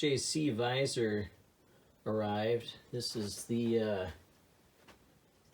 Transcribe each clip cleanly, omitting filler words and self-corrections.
HJC visor arrived. This is the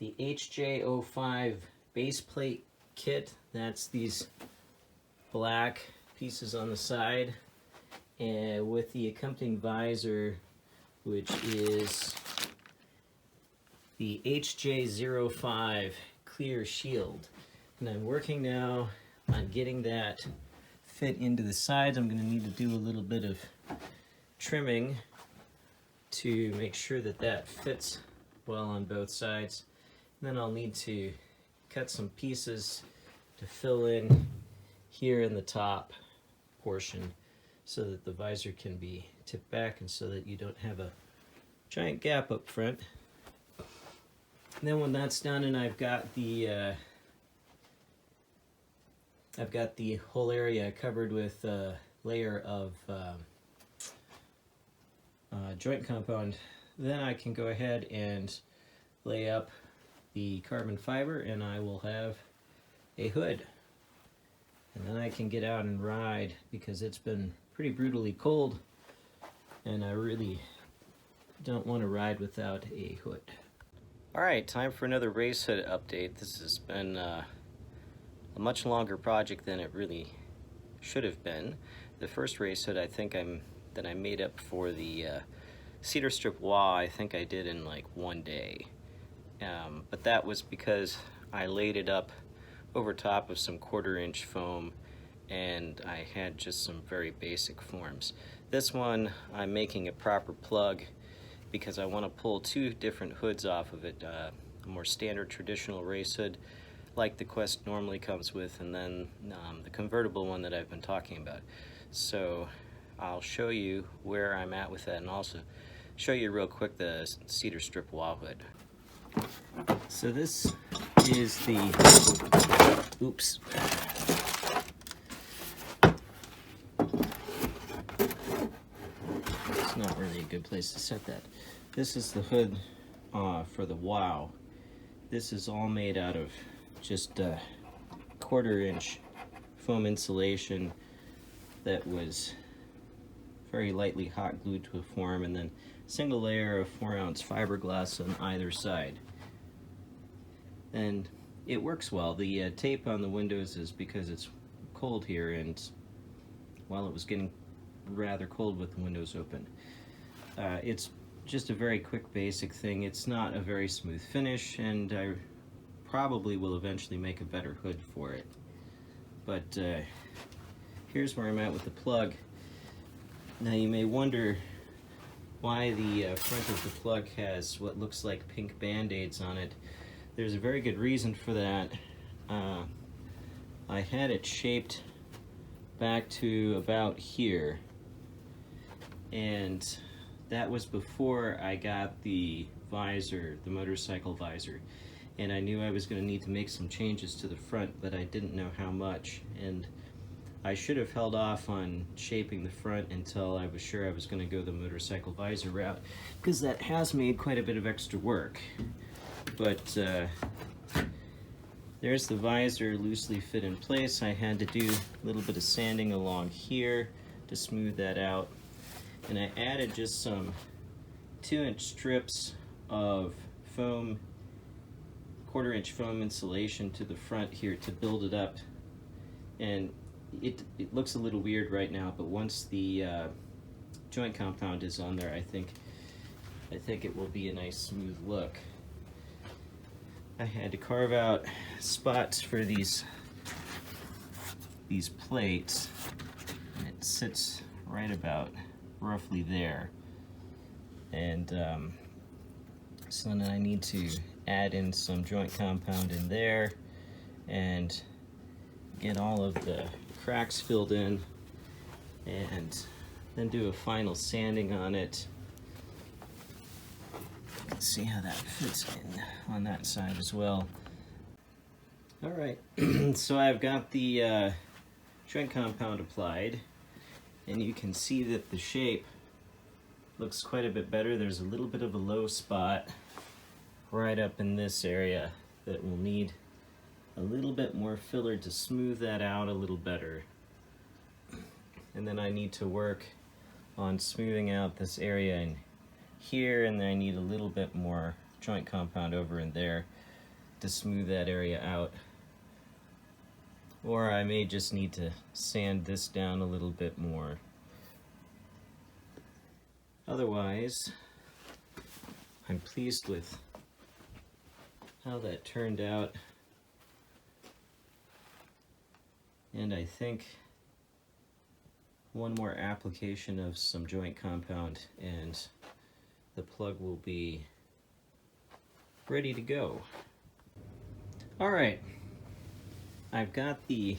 HJ05 base plate kit. That's these black pieces on the side, and with the accompanying visor, which is the HJ05 clear shield. And I'm working now on getting that fit into the sides. I'm going to need to do a little bit of trimming to make sure that that fits well on both sides. And then I'll need to cut some pieces to fill in here in the top portion so that the visor can be tipped back and so that you don't have a giant gap up front. And then when that's done and I've got the whole area covered with a layer of joint compound, then I can go ahead and lay up the carbon fiber and I will have a hood. And then I can get out and ride because it's been pretty brutally cold and I really don't want to ride without a hood. Alright, time for another Racehood update. This has been a much longer project than it really should have been. The first Racehood that I made up for the cedar strip wall, I think I did in like one day. But that was because I laid it up over top of some 1/4 inch foam and I had just some very basic forms. This one I'm making a proper plug because I want to pull two different hoods off of it, a more standard traditional race hood like the Quest normally comes with, and then the convertible one that I've been talking about. So I'll show you where I'm at with that and also show you real quick the cedar strip wall hood. So this is the, oops. It's not really a good place to set that. This is the hood for the WOW. This is all made out of just a 1/4 inch foam insulation that was very lightly hot glued to a form, and then single layer of 4-ounce fiberglass on either side. And it works well. The tape on the windows is because it's cold here, and while it was getting rather cold with the windows open. It's just a very quick basic thing. It's not a very smooth finish, and I probably will eventually make a better hood for it. But here's where I'm at with the plug. Now you may wonder why the front of the plug has what looks like pink band-aids on it. There's a very good reason for that. I had it shaped back to about here, and that was before I got the visor, the motorcycle visor, and I knew I was going to need to make some changes to the front, but I didn't know how much, and I should have held off on shaping the front until I was sure I was going to go the motorcycle visor route, because that has made quite a bit of extra work. But there's the visor loosely fit in place. I had to do a little bit of sanding along here to smooth that out, and I added just some 2-inch strips of foam, 1/4 inch foam insulation to the front here to build it up. And it looks a little weird right now, but once the joint compound is on there, I think it will be a nice smooth look. I had to carve out spots for these plates, and it sits right about roughly there. And so then I need to add in some joint compound in there and get all of the cracks filled in, and then do a final sanding on it. Let's see how that fits in on that side as well. Alright, so I've got the joint compound applied, and you can see that the shape looks quite a bit better. There's a little bit of a low spot right up in this area that will need a little bit more filler to smooth that out a little better. And then I need to work on smoothing out this area in here, and then I need a little bit more joint compound over in there to smooth that area out. Or I may just need to sand this down a little bit more. Otherwise, I'm pleased with how that turned out. And I think one more application of some joint compound and the plug will be ready to go. All right, I've got the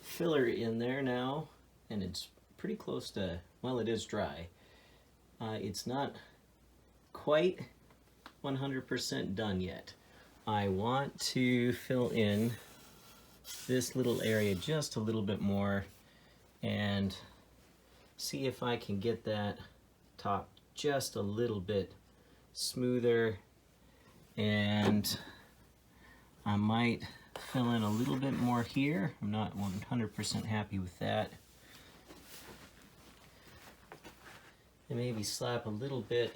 filler in there now, and it's pretty close to, well, it is dry. It's not quite 100% done yet. I want to fill in this little area just a little bit more and see if I can get that top just a little bit smoother, and I might fill in a little bit more here. I'm not 100% happy with that. And maybe slap a little bit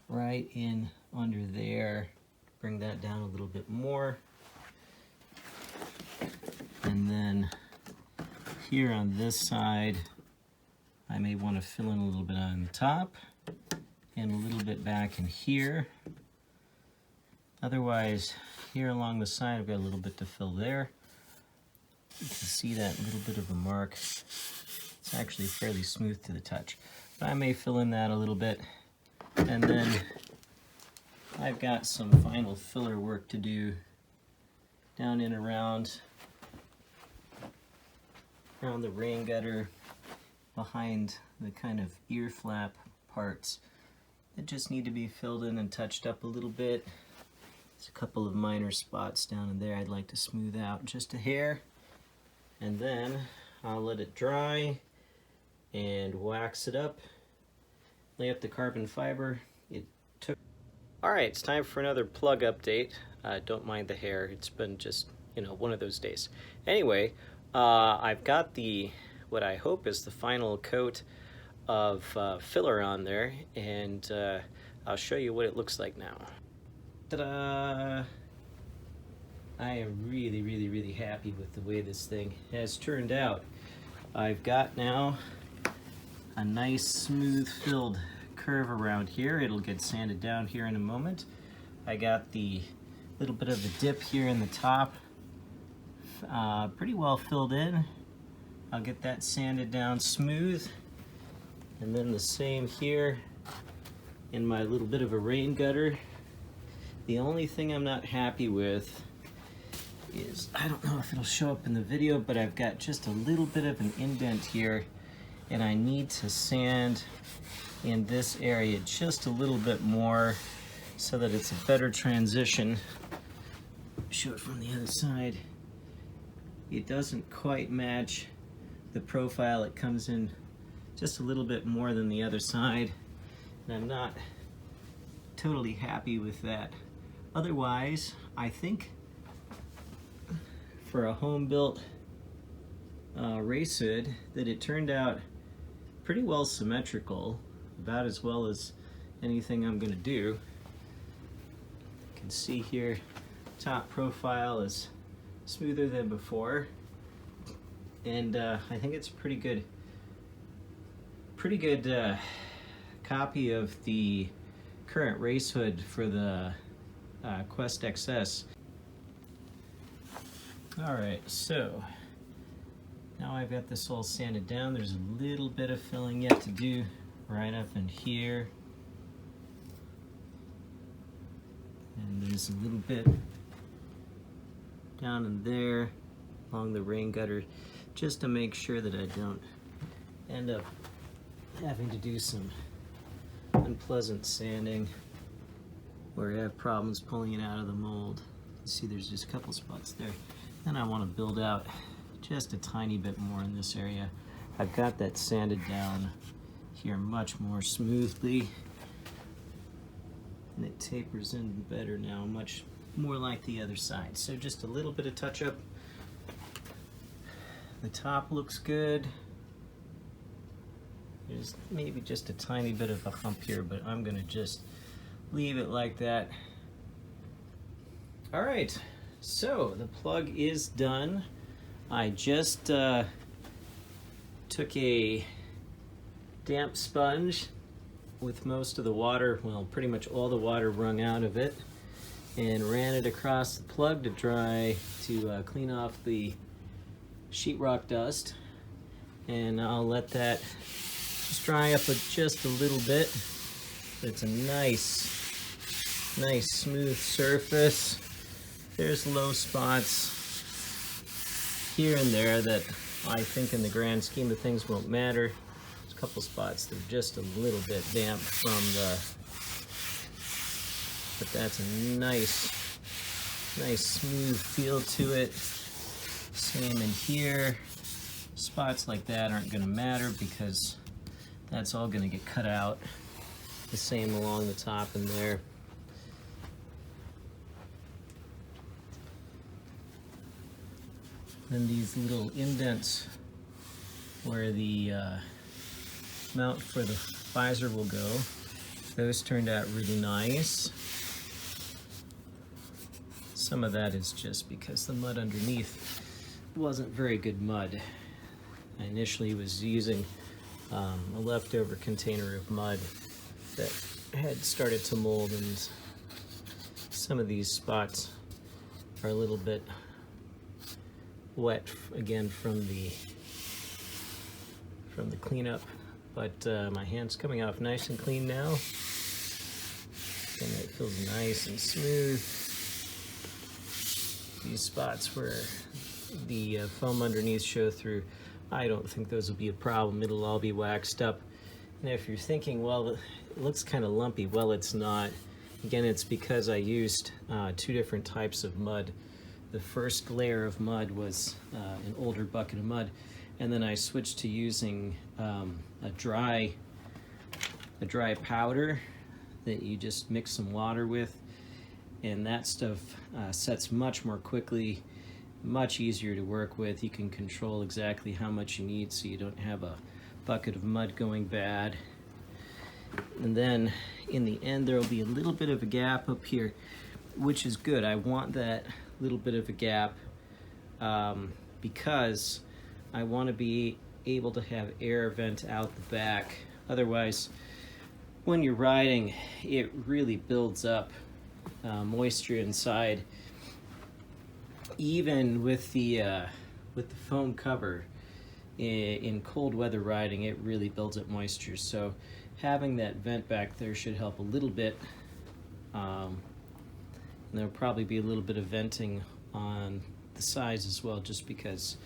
right in under there, bring that down a little bit more. And then here on this side, I may want to fill in a little bit on the top and a little bit back in here. Otherwise, here along the side, I've got a little bit to fill there. You can see that little bit of a mark. It's actually fairly smooth to the touch, but I may fill in that a little bit. And then I've got some final filler work to do down and around the rain gutter, behind the kind of ear flap parts that just need to be filled in and touched up a little bit. There's a couple of minor spots down in there I'd like to smooth out just a hair, and then I'll let it dry and wax it up, lay up the carbon fiber. Alright, it's time for another plug update. Don't mind the hair, it's been just, one of those days. Anyway, I've got what I hope is the final coat of filler on there, and I'll show you what it looks like now. Ta-da! I am really, really, really happy with the way this thing has turned out. I've got now a nice smooth filled curve around here. It'll get sanded down here in a moment. I got the little bit of the dip here in the top pretty well filled in. I'll get that sanded down smooth, and then the same here in my little bit of a rain gutter. The only thing I'm not happy with is, I don't know if it'll show up in the video, but I've got just a little bit of an indent here, and I need to sand in this area just a little bit more so that it's a better transition. Show it from the other side. It doesn't quite match the profile. It comes in just a little bit more than the other side, and I'm not totally happy with that. Otherwise, I think for a home-built Racehood that it turned out pretty well symmetrical, about as well as anything I'm going to do. You can see here, top profile is smoother than before, and I think it's a pretty good copy of the current Racehood for the Quest XS. Alright, so now I've got this all sanded down. There's a little bit of filling yet to do right up in here, and there's a little bit down in there along the rain gutter, just to make sure that I don't end up having to do some unpleasant sanding where I have problems pulling it out of the mold. You see there's just a couple spots there. Then I want to build out just a tiny bit more in this area. I've got that sanded down here much more smoothly, and it tapers in better now, much more like the other side. So just a little bit of touch up. The top looks good. There's maybe just a tiny bit of a hump here, but I'm gonna just leave it like that. All right, so the plug is done. I just took a damp sponge with most of the water, well, pretty much all the water wrung out of it, and ran it across the plug to dry, to clean off the sheetrock dust. And I'll let that just dry up just a little bit. It's a nice smooth surface. There's low spots here and there that I think in the grand scheme of things won't matter. There's a couple spots that are just a little bit damp from the, but that's a nice smooth feel to it. Same in here. Spots like that aren't going to matter because that's all going to get cut out. The same along the top and there. Then these little indents where the mount for the visor will go, those turned out really nice. Some of that is just because the mud underneath wasn't very good mud. I initially was using a leftover container of mud that had started to mold, and some of these spots are a little bit wet again from the cleanup, but my hand's coming off nice and clean now, and it feels nice and smooth. These spots where the foam underneath show through, I don't think those will be a problem. It'll all be waxed up. And if you're thinking, well, it looks kind of lumpy, well, it's not. Again, it's because I used two different types of mud. The first layer of mud was an older bucket of mud, and then I switched to using a dry powder that you just mix some water with, and that stuff sets much more quickly, much easier to work with. You can control exactly how much you need so you don't have a bucket of mud going bad. And then in the end there will be a little bit of a gap up here, which is good. I want that little bit of a gap because I want to be able to have air vent out the back. Otherwise, when you're riding, it really builds up moisture inside. Even with the foam cover, in cold weather riding, it really builds up moisture. So having that vent back there should help a little bit. And there'll probably be a little bit of venting on the sides as well, just because,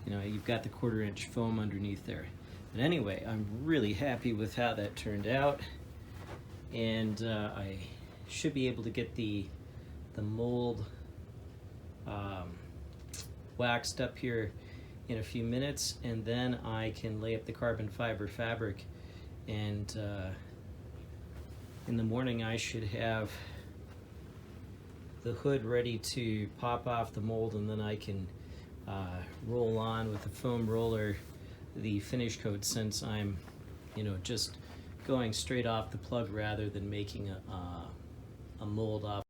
you know, you've got the 1/4 inch foam underneath there. But anyway, I'm really happy with how that turned out, and I should be able to get the mold waxed up here in a few minutes, and then I can lay up the carbon fiber fabric, and in the morning I should have the hood ready to pop off the mold, and then I can roll on with the foam roller the finish coat, since I'm, you know, just going straight off the plug rather than making a mold off